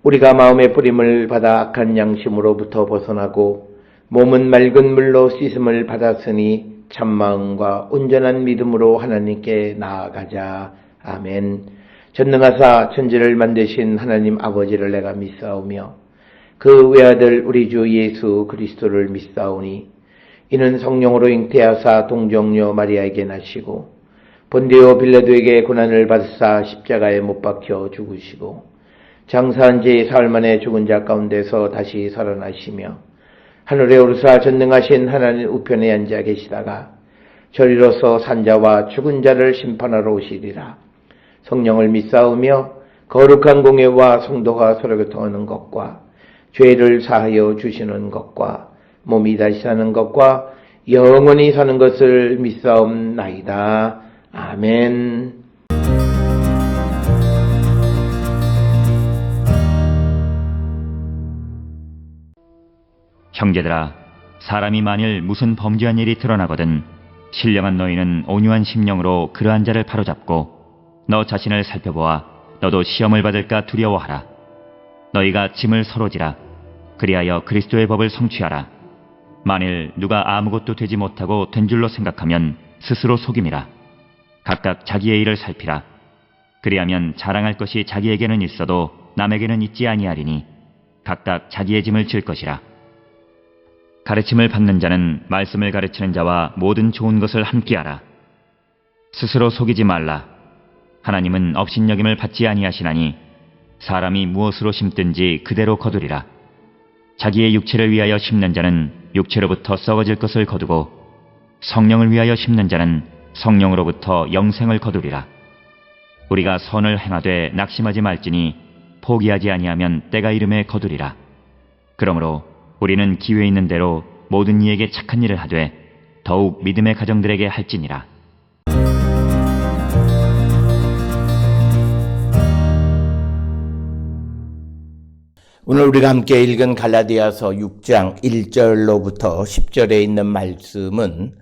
우리가 마음의 뿌림을 받아 악한 양심으로부터 벗어나고 몸은 맑은 물로 씻음을 받았으니 참마음과 온전한 믿음으로 하나님께 나아가자. 아멘. 전능하사 천지를 만드신 하나님 아버지를 내가 믿사오며 그 외아들 우리 주 예수 그리스도를 믿사오니 이는 성령으로 잉태하사 동정녀 마리아에게 나시고 본디오 빌라도에게 고난을 받으사 십자가에 못 박혀 죽으시고 장사한 지 사흘 만에 죽은 자 가운데서 다시 살아나시며 하늘에 오르사 전능하신 하나님 우편에 앉아 계시다가 저리로서 산자와 죽은 자를 심판하러 오시리라. 성령을 믿사오며 거룩한 공예와 성도가 서로 교통하는 것과 죄를 사하여 주시는 것과 몸이 다시 사는 것과 영원히 사는 것을 믿사옵나이다. 아멘. 형제들아, 사람이 만일 무슨 범죄한 일이 드러나거든 신령한 너희는 온유한 심령으로 그러한 자를 바로잡고 너 자신을 살펴보아 너도 시험을 받을까 두려워하라. 너희가 짐을 서로 지라. 그리하여 그리스도의 법을 성취하라. 만일 누가 아무것도 되지 못하고 된 줄로 생각하면 스스로 속임이라. 각각 자기의 일을 살피라. 그리하면 자랑할 것이 자기에게는 있어도 남에게는 있지 아니하리니 각각 자기의 짐을 질 것이라. 가르침을 받는 자는 말씀을 가르치는 자와 모든 좋은 것을 함께하라. 스스로 속이지 말라. 하나님은 업신여김을 받지 아니하시나니 사람이 무엇으로 심든지 그대로 거두리라. 자기의 육체를 위하여 심는 자는 육체로부터 썩어질 것을 거두고 성령을 위하여 심는 자는 성령으로부터 영생을 거두리라. 우리가 선을 행하되 낙심하지 말지니 포기하지 아니하면 때가 이름에 거두리라. 그러므로 우리는 기회 있는 대로 모든 이에게 착한 일을 하되 더욱 믿음의 가정들에게 할지니라. 오늘 우리가 함께 읽은 갈라디아서 6장 1절로부터 10절에 있는 말씀은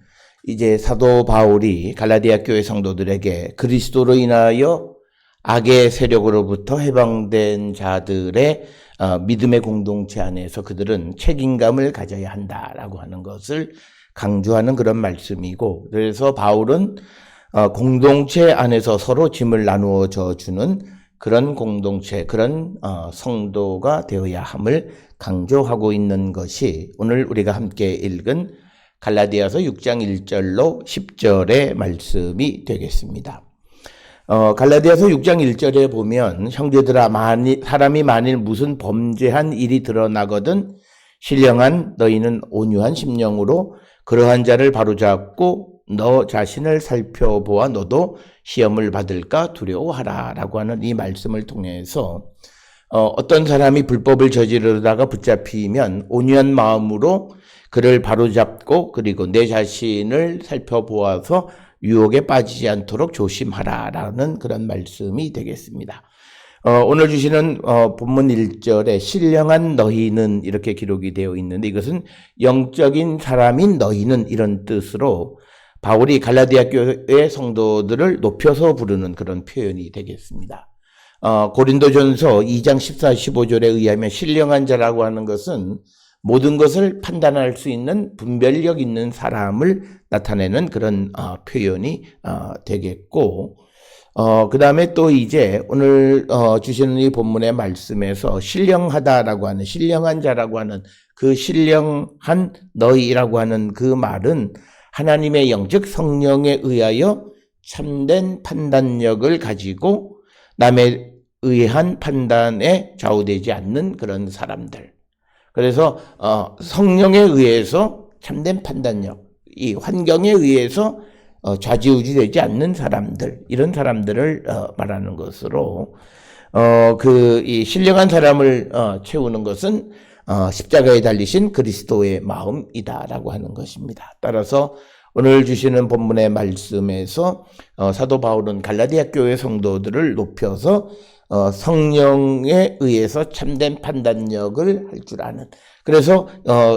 이제 사도 바울이 갈라디아 교회 성도들에게 그리스도로 인하여 악의 세력으로부터 해방된 자들의 믿음의 공동체 안에서 그들은 책임감을 가져야 한다라고 하는 것을 강조하는 그런 말씀이고, 그래서 바울은 공동체 안에서 서로 짐을 나누어 주는 그런 공동체, 그런 성도가 되어야 함을 강조하고 있는 것이 오늘 우리가 함께 읽은 갈라디아서 6장 1절로 10절의 말씀이 되겠습니다. 갈라디아서 6장 1절에 보면 형제들아, 사람이 만일 무슨 범죄한 일이 드러나거든 신령한 너희는 온유한 심령으로 그러한 자를 바로잡고 너 자신을 살펴보아 너도 시험을 받을까 두려워하라 라고 하는 이 말씀을 통해서 어떤 사람이 불법을 저지르다가 붙잡히면 온유한 마음으로 그를 바로잡고 그리고 내 자신을 살펴보아서 유혹에 빠지지 않도록 조심하라라는 그런 말씀이 되겠습니다. 오늘 주시는 본문 1절에 신령한 너희는 이렇게 기록이 되어 있는데 이것은 영적인 사람인 너희는 이런 뜻으로 바울이 갈라디아 교회 성도들을 높여서 부르는 그런 표현이 되겠습니다. 고린도전서 2장 14, 15절에 의하면 신령한 자라고 하는 것은 모든 것을 판단할 수 있는 분별력 있는 사람을 나타내는 그런 표현이 되겠고, 그 다음에 또 이제 오늘 주시는 이 본문의 말씀에서 신령하다라고 하는, 신령한 자라고 하는 그 신령한 너희라고 하는 그 말은 하나님의 영, 즉 성령에 의하여 참된 판단력을 가지고 남에 의한 판단에 좌우되지 않는 그런 사람들. 그래서 성령에 의해서 참된 판단력, 이 환경에 의해서 좌지우지되지 않는 사람들, 이런 사람들을 말하는 것으로 이 신령한 사람을 채우는 것은 십자가에 달리신 그리스도의 마음이다라고 하는 것입니다. 따라서 오늘 주시는 본문의 말씀에서 사도 바울은 갈라디아 교회 성도들을 높여서 성령에 의해서 참된 판단력을 할 줄 아는, 그래서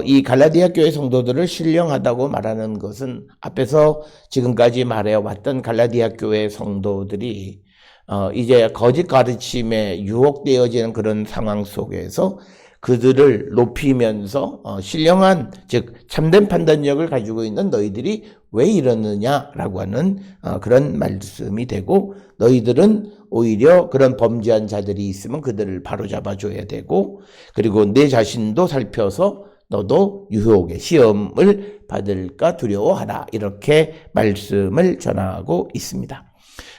이 갈라디아 교회 성도들을 신령하다고 말하는 것은 앞에서 지금까지 말해왔던 갈라디아 교회 성도들이 이제 거짓 가르침에 유혹되어지는 그런 상황 속에서 그들을 높이면서 신령한 즉 참된 판단력을 가지고 있는 너희들이 왜 이러느냐라고 하는 그런 말씀이 되고, 너희들은 오히려 그런 범죄한 자들이 있으면 그들을 바로잡아 줘야 되고, 그리고 내 자신도 살펴서 너도 유혹의 시험을 받을까 두려워하라, 이렇게 말씀을 전하고 있습니다.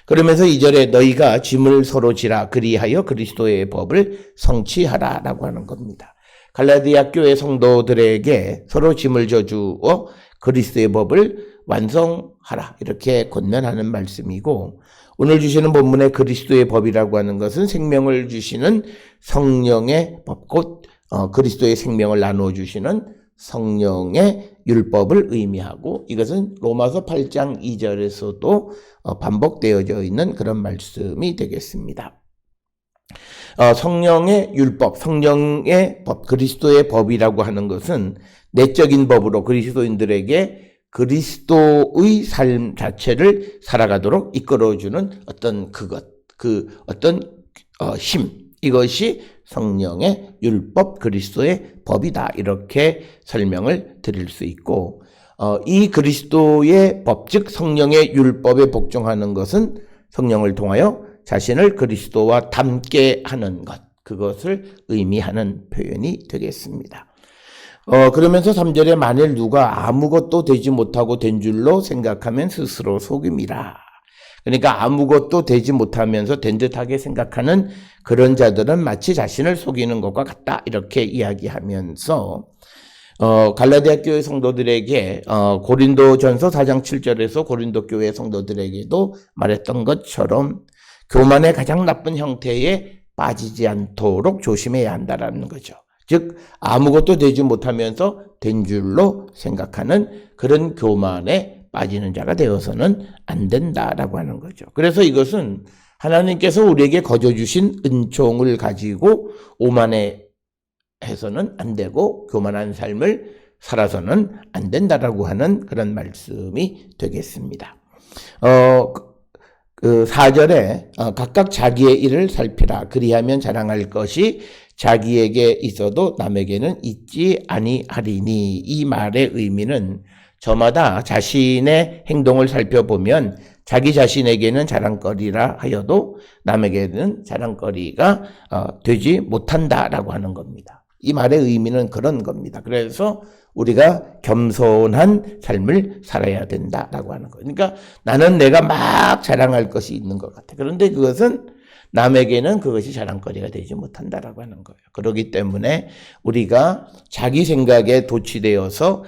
그러면서 2절에 너희가 짐을 서로 지라 그리하여 그리스도의 법을 성취하라 라고 하는 겁니다. 갈라디아 교회 성도들에게 서로 짐을 져주어 그리스도의 법을 완성하라, 이렇게 권면하는 말씀이고, 오늘 주시는 본문의 그리스도의 법이라고 하는 것은 생명을 주시는 성령의 법, 곧 그리스도의 생명을 나누어 주시는 성령의 율법을 의미하고, 이것은 로마서 8장 2절에서도 반복되어져 있는 그런 말씀이 되겠습니다. 성령의 율법, 성령의 법, 그리스도의 법이라고 하는 것은 내적인 법으로 그리스도인들에게 그리스도의 삶 자체를 살아가도록 이끌어주는 어떤 어떤 힘, 이것이 성령의 율법, 그리스도의 법이다, 이렇게 설명을 드릴 수 있고, 이 그리스도의 법, 즉 성령의 율법에 복종하는 것은 성령을 통하여 자신을 그리스도와 닮게 하는 것, 그것을 의미하는 표현이 되겠습니다. 그러면서 3절에 만일 누가 아무것도 되지 못하고 된 줄로 생각하면 스스로 속임이라. 그러니까 아무것도 되지 못하면서 된 듯하게 생각하는 그런 자들은 마치 자신을 속이는 것과 같다, 이렇게 이야기하면서 갈라디아 교회 성도들에게 고린도전서 4장 7절에서 고린도 교회 성도들에게도 말했던 것처럼 교만의 가장 나쁜 형태에 빠지지 않도록 조심해야 한다라는 거죠. 즉 아무것도 되지 못하면서 된 줄로 생각하는 그런 교만에 빠지는 자가 되어서는 안 된다라고 하는 거죠. 그래서 이것은 하나님께서 우리에게 거저 주신 은총을 가지고 오만해 해서는 안 되고 교만한 삶을 살아서는 안 된다라고 하는 그런 말씀이 되겠습니다. 4절에 각각 자기의 일을 살피라 그리하면 자랑할 것이 자기에게 있어도 남에게는 있지 아니하리니, 이 말의 의미는 저마다 자신의 행동을 살펴보면 자기 자신에게는 자랑거리라 하여도 남에게는 자랑거리가 되지 못한다라고 하는 겁니다. 이 말의 의미는 그런 겁니다. 그래서 우리가 겸손한 삶을 살아야 된다라고 하는 거예요. 그러니까 나는 내가 막 자랑할 것이 있는 것 같아. 그런데 그것은 남에게는 그것이 자랑거리가 되지 못한다라고 하는 거예요. 그렇기 때문에 우리가 자기 생각에 도취되어서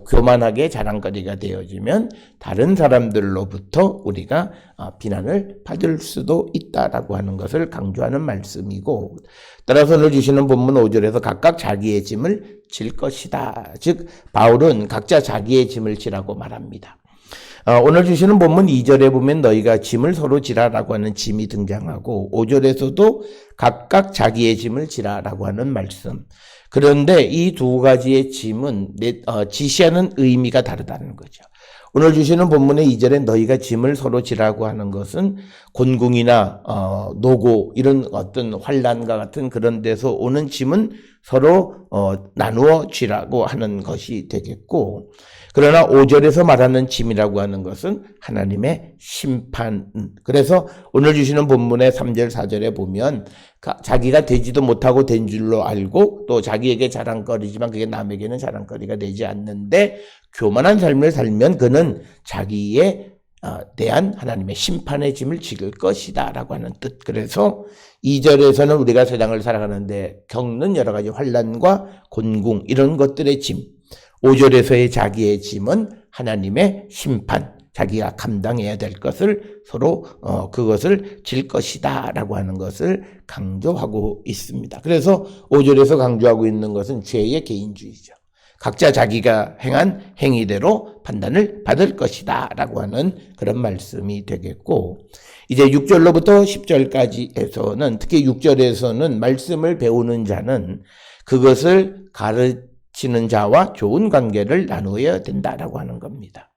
교만하게 자랑거리가 되어지면 다른 사람들로부터 우리가 비난을 받을 수도 있다라고 하는 것을 강조하는 말씀이고, 따라서 오늘 주시는 본문 5절에서 각각 자기의 짐을 질 것이다. 즉 바울은 각자 자기의 짐을 지라고 말합니다. 오늘 주시는 본문 2절에 보면 너희가 짐을 서로 지라라고 하는 짐이 등장하고, 5절에서도 각각 자기의 짐을 지라라고 하는 말씀. 그런데 이 두 가지의 짐은 지시하는 의미가 다르다는 거죠. 오늘 주시는 본문의 2절에 너희가 짐을 서로 지라고 하는 것은 곤궁이나 노고 이런 어떤 환난과 같은 그런 데서 오는 짐은 서로 나누어 지라고 하는 것이 되겠고, 그러나 5절에서 말하는 짐이라고 하는 것은 하나님의 심판. 그래서 오늘 주시는 본문의 3절 4절에 보면 자기가 되지도 못하고 된 줄로 알고 또 자기에게 자랑거리지만 그게 남에게는 자랑거리가 되지 않는데 교만한 삶을 살면 그는 자기에 대한 하나님의 심판의 짐을 지을 것이다 라고 하는 뜻. 그래서 2절에서는 우리가 세상을 살아가는데 겪는 여러 가지 환난과 곤궁 이런 것들의 짐, 5절에서의 자기의 짐은 하나님의 심판, 자기가 감당해야 될 것을 서로 그것을 질 것이다 라고 하는 것을 강조하고 있습니다. 그래서 5절에서 강조하고 있는 것은 죄의 개인주의죠. 각자 자기가 행한 행위대로 판단을 받을 것이다 라고 하는 그런 말씀이 되겠고, 이제 6절로부터 10절까지에서는 특히 6절에서는 말씀을 배우는 자는 그것을 가르치는 자와 좋은 관계를 나누어야 된다라고 하는 겁니다.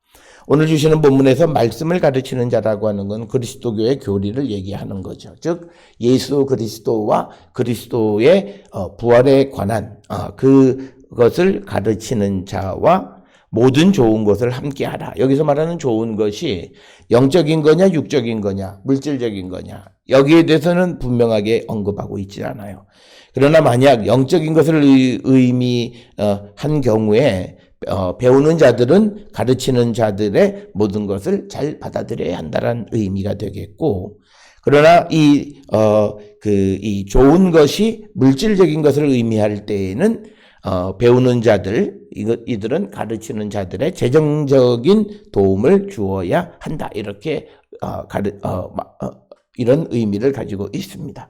오늘 주시는 본문에서 말씀을 가르치는 자라고 하는 건 그리스도교의 교리를 얘기하는 거죠. 즉 예수 그리스도와 그리스도의 부활에 관한 그것을 가르치는 자와 모든 좋은 것을 함께하라. 여기서 말하는 좋은 것이 영적인 거냐 육적인 거냐 물질적인 거냐 여기에 대해서는 분명하게 언급하고 있지 않아요. 그러나 만약 영적인 것을 의미한 경우에 배우는 자들은 가르치는 자들의 모든 것을 잘 받아들여야 한다는 의미가 되겠고, 그러나 이 좋은 것이 물질적인 것을 의미할 때에는 배우는 자들, 이들은 가르치는 자들의 재정적인 도움을 주어야 한다. 이렇게 이런 의미를 가지고 있습니다.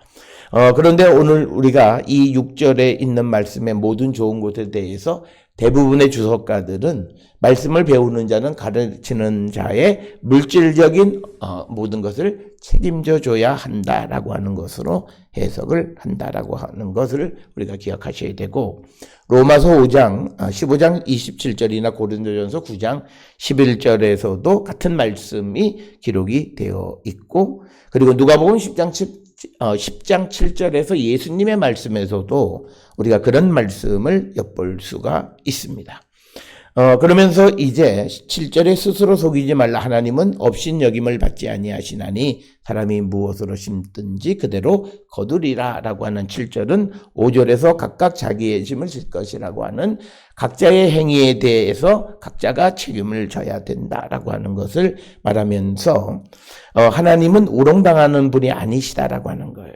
그런데 오늘 우리가 이 6절에 있는 말씀의 모든 좋은 것에 대해서 대부분의 주석가들은 말씀을 배우는 자는 가르치는 자의 물질적인 모든 것을 책임져 줘야 한다라고 하는 것으로 해석을 한다라고 하는 것을 우리가 기억하셔야 되고, 로마서 5장 15장 27절이나 고린도전서 9장 11절에서도 같은 말씀이 기록이 되어 있고, 그리고 누가복음 10장 7절에서 예수님의 말씀에서도 우리가 그런 말씀을 엿볼 수가 있습니다. 그러면서 이제 7절에 스스로 속이지 말라. 하나님은 업신여김을 받지 아니하시나니 사람이 무엇으로 심든지 그대로 거두리라 라고 하는 7절은 5절에서 각각 자기의 짐을 질 것이라고 하는 각자의 행위에 대해서 각자가 책임을 져야 된다라고 하는 것을 말하면서 하나님은 우롱당하는 분이 아니시다라고 하는 거예요.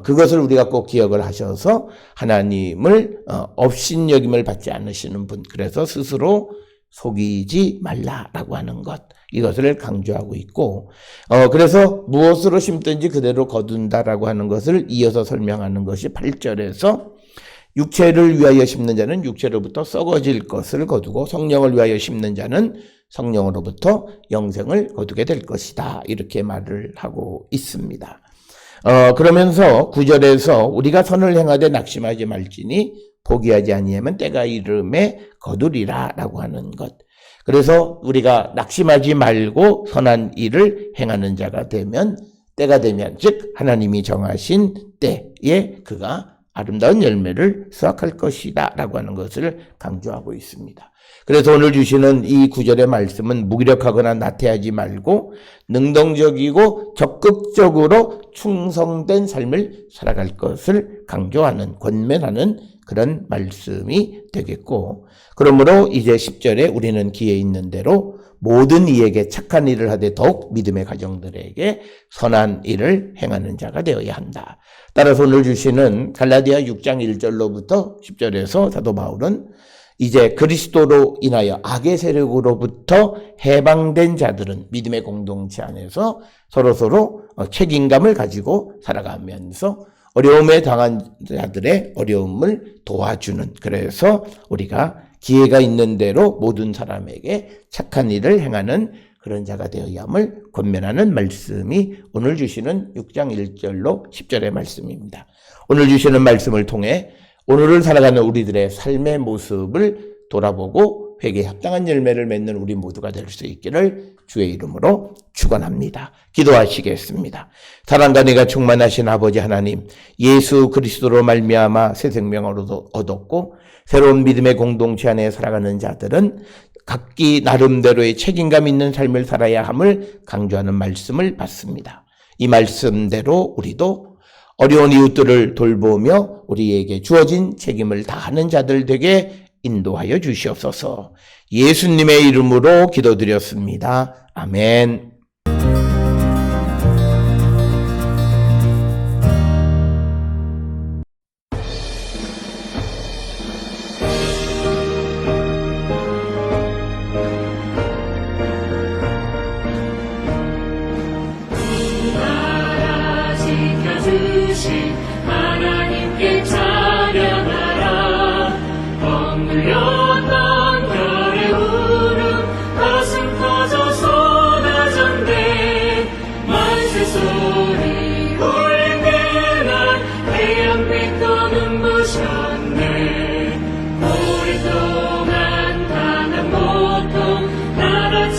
그것을 우리가 꼭 기억을 하셔서 하나님을 업신여김을 받지 않으시는 분, 그래서 스스로 속이지 말라라고 하는 것, 이것을 강조하고 있고, 그래서 무엇으로 심든지 그대로 거둔다라고 하는 것을 이어서 설명하는 것이 8절에서 육체를 위하여 심는 자는 육체로부터 썩어질 것을 거두고 성령을 위하여 심는 자는 성령으로부터 영생을 거두게 될 것이다. 이렇게 말을 하고 있습니다. 그러면서 9절에서 우리가 선을 행하되 낙심하지 말지니 포기하지 아니하면 때가 이름에 거두리라 라고 하는 것. 그래서 우리가 낙심하지 말고 선한 일을 행하는 자가 되면, 때가 되면, 즉 하나님이 정하신 때에 그가 아름다운 열매를 수확할 것이다 라고 하는 것을 강조하고 있습니다. 그래서 오늘 주시는 이 9절의 말씀은 무기력하거나 나태하지 말고 능동적이고 적극적으로 충성된 삶을 살아갈 것을 강조하는, 권면하는 그런 말씀이 되겠고, 그러므로 이제 10절에 우리는 기회 있는 대로 모든 이에게 착한 일을 하되 더욱 믿음의 가정들에게 선한 일을 행하는 자가 되어야 한다. 따라서 오늘 주시는 갈라디아 6장 1절로부터 10절에서 사도 바울은 이제 그리스도로 인하여 악의 세력으로부터 해방된 자들은 믿음의 공동체 안에서 서로서로 책임감을 가지고 살아가면서 어려움에 당한 자들의 어려움을 도와주는, 그래서 우리가 기회가 있는 대로 모든 사람에게 착한 일을 행하는 그런 자가 되어야 함을 권면하는 말씀이 오늘 주시는 6장 1절로 10절의 말씀입니다. 오늘 주시는 말씀을 통해 오늘을 살아가는 우리들의 삶의 모습을 돌아보고 회개에 합당한 열매를 맺는 우리 모두가 될 수 있기를 주의 이름으로 축원합니다. 기도하시겠습니다. 사랑과 은혜가 충만하신 아버지 하나님, 예수 그리스도로 말미암아 새 생명을 얻었고 새로운 믿음의 공동체 안에 살아가는 자들은 각기 나름대로의 책임감 있는 삶을 살아야 함을 강조하는 말씀을 받습니다. 이 말씀대로 우리도 어려운 이웃들을 돌보며 우리에게 주어진 책임을 다하는 자들 되게 인도하여 주시옵소서. 예수님의 이름으로 기도드렸습니다. 아멘. 하나님께 찬양하라. 억눌렸던 별의 울음 가슴 터져 쏟아졌네. 만세 소리 울린 그날 태양빛도 눈부셨네. 오랫동안 당한 고통 나라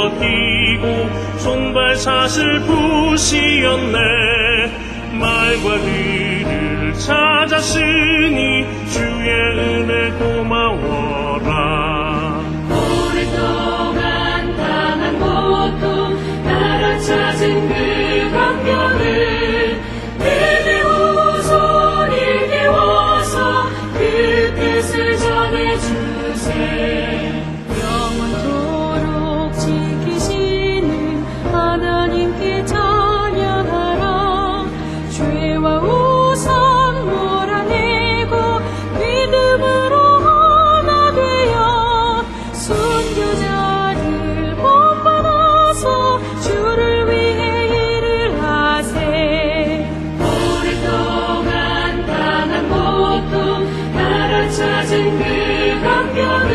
벗기고 손발샷을 부시었네. 말과 귀를 찾았으니 주의 은혜 고마워라. 오랫동안 당한 고통 나를 찾은 그 감격을 내게 우선 일게 와서 그 뜻을 전해주세. 영원토록 지키시는 하나님께 찬양하라. 죄와 우상 몰아내고 믿음으로 하나 되어 순교자를 본받아서 주를 위해 일을 하세. 오랫동안 당한 고통 나를 찾은 그 감격을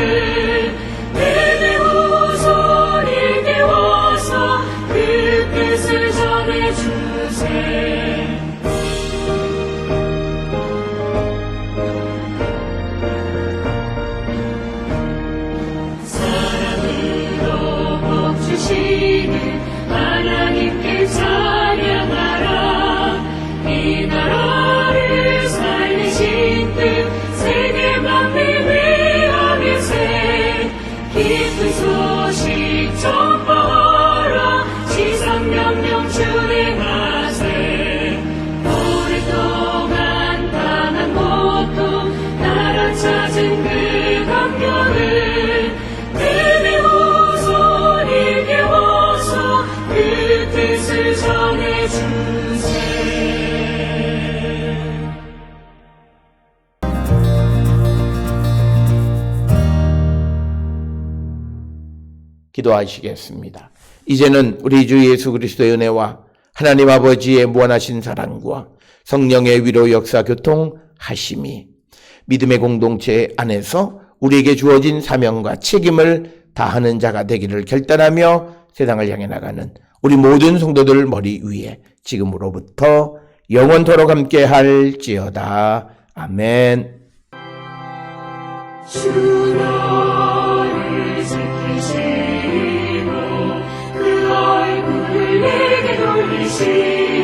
내게 우선 일게 와서 그 뜻을 전해주세. 사랑으로 복 주시는 하나님께 찬양하라. 이 나라를 살리신 뜻 세계 만민 위하게세. 기쁜 소식 전파하라. 지상명령 준행하세. 오랫동안 당한 고통 나라 찾은 그 감격을 내게 우선 일게 와서 그 뜻을 전해주세. 기도하시겠습니다. 이제는 우리 주 예수 그리스도의 은혜와 하나님 아버지의 무한하신 사랑과 성령의 위로 역사 교통하심이 믿음의 공동체 안에서 우리에게 주어진 사명과 책임을 다하는 자가 되기를 결단하며 세상을 향해 나가는 우리 모든 성도들 머리 위에 지금으로부터 영원토록 함께 할지어다. 아멘. 주 너를 지키시고 그 얼굴을 내게 돌리시고